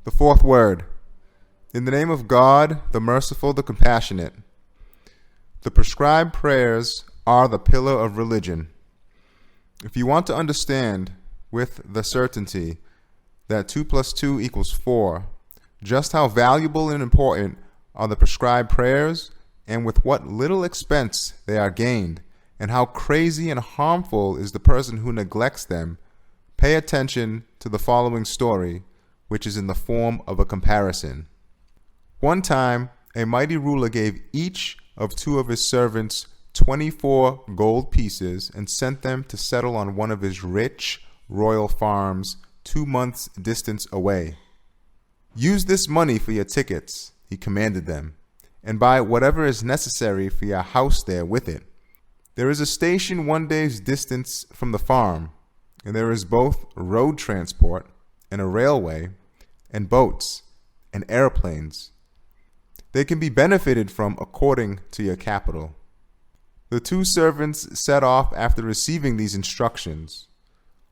The fourth word. In the name of God, the merciful, the compassionate. The prescribed prayers are the pillar of religion. If you want to understand with the certainty that 2 + 2 = 4, just how valuable and important are the prescribed prayers and with what little expense they are gained, and how crazy and harmful is the person who neglects them, pay attention to the following story, which is in the form of a comparison. One time, a mighty ruler gave each of 2 of his servants 24 gold pieces and sent them to settle on one of his rich royal farms 2 months' distance away. Use this money for your tickets, he commanded them, and buy whatever is necessary for your house there with it. There is a station 1 day's distance from the farm, and there is both road transport and a railway and boats and airplanes. They can be benefited from according to your capital. The 2 servants set off after receiving these instructions.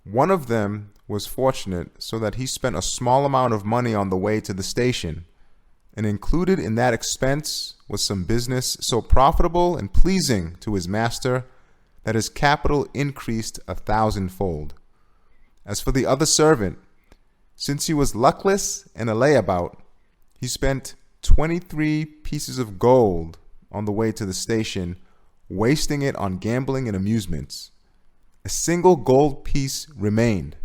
One of them was fortunate so that he spent a small amount of money on the way to the station, and included in that expense was some business so profitable and pleasing to his master that his capital increased 1,000-fold. As for the other servant, since he was luckless and a layabout, he spent 23 pieces of gold on the way to the station, wasting it on gambling and amusements. A single gold piece remained.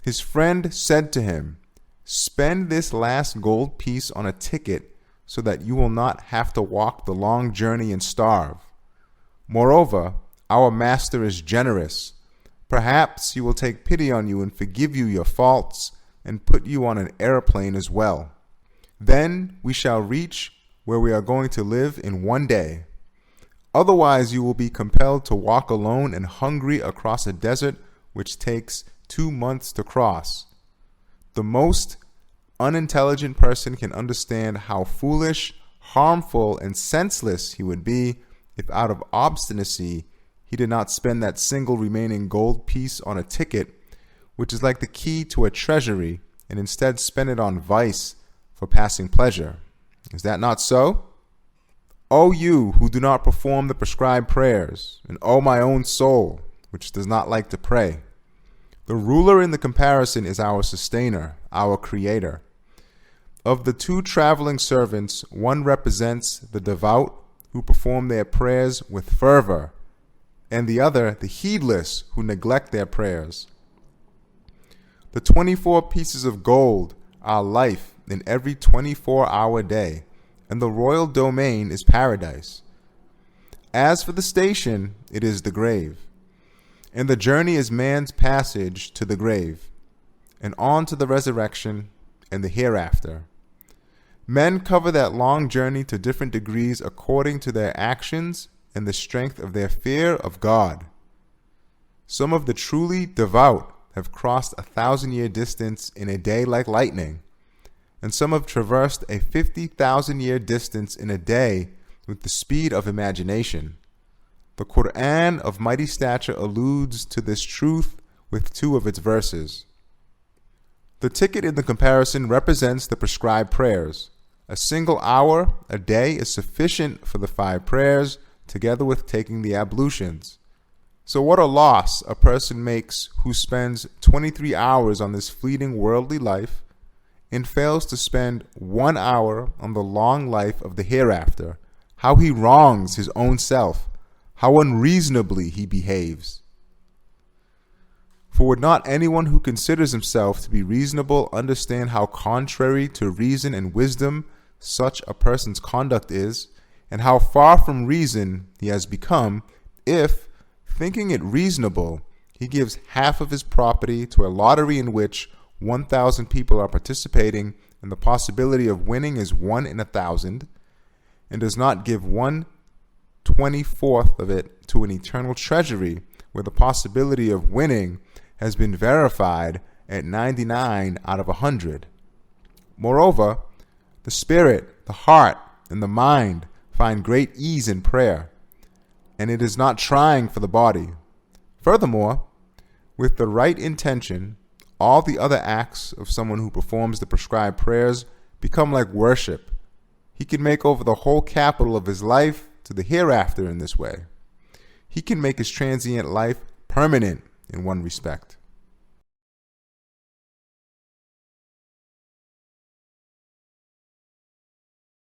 His friend said to him, "Spend this last gold piece on a ticket so that you will not have to walk the long journey and starve. Moreover, our master is generous. Perhaps he will take pity on you and forgive you your faults and put you on an airplane as well. Then we shall reach where we are going to live in 1 day. Otherwise, you will be compelled to walk alone and hungry across a desert which takes 2 months to cross." The most unintelligent person can understand how foolish, harmful, and senseless he would be if out of obstinacy he did not spend that single remaining gold piece on a ticket, which is like the key to a treasury, and instead spend it on vice for passing pleasure. Is that not so? O you who do not perform the prescribed prayers, and O my own soul, which does not like to pray. The ruler in the comparison is our sustainer, our creator. Of the 2 traveling servants, one represents the devout who perform their prayers with fervor, and the other the heedless who neglect their prayers. The 24 pieces of gold are life in every 24-hour day, and the royal domain is paradise. As for the station, it is the grave. And the journey is man's passage to the grave, and on to the resurrection and the hereafter. Men cover that long journey to different degrees according to their actions and the strength of their fear of God. Some of the truly devout have crossed 1,000-year distance in a day like lightning, and some have traversed a 50,000-year distance in a day with the speed of imagination. The Qur'an of mighty stature alludes to this truth with 2 of its verses. The ticket in the comparison represents the prescribed prayers. A single hour a day is sufficient for the 5 prayers, together with taking the ablutions. So what a loss a person makes who spends 23 hours on this fleeting worldly life and fails to spend 1 hour on the long life of the hereafter. How he wrongs his own self. How unreasonably he behaves. For would not anyone who considers himself to be reasonable understand how contrary to reason and wisdom such a person's conduct is, and how far from reason he has become, if, thinking it reasonable, he gives half of his property to a lottery in which 1,000 people are participating and the possibility of winning is 1 in 1,000, and does not give 1/24 of it to an eternal treasury where the possibility of winning has been verified at 99 out of 100. Moreover, the spirit, the heart, and the mind find great ease in prayer, and it is not trying for the body. Furthermore, with the right intention, all the other acts of someone who performs the prescribed prayers become like worship. He can make over the whole capital of his life to the hereafter in this way. He can make his transient life permanent in one respect.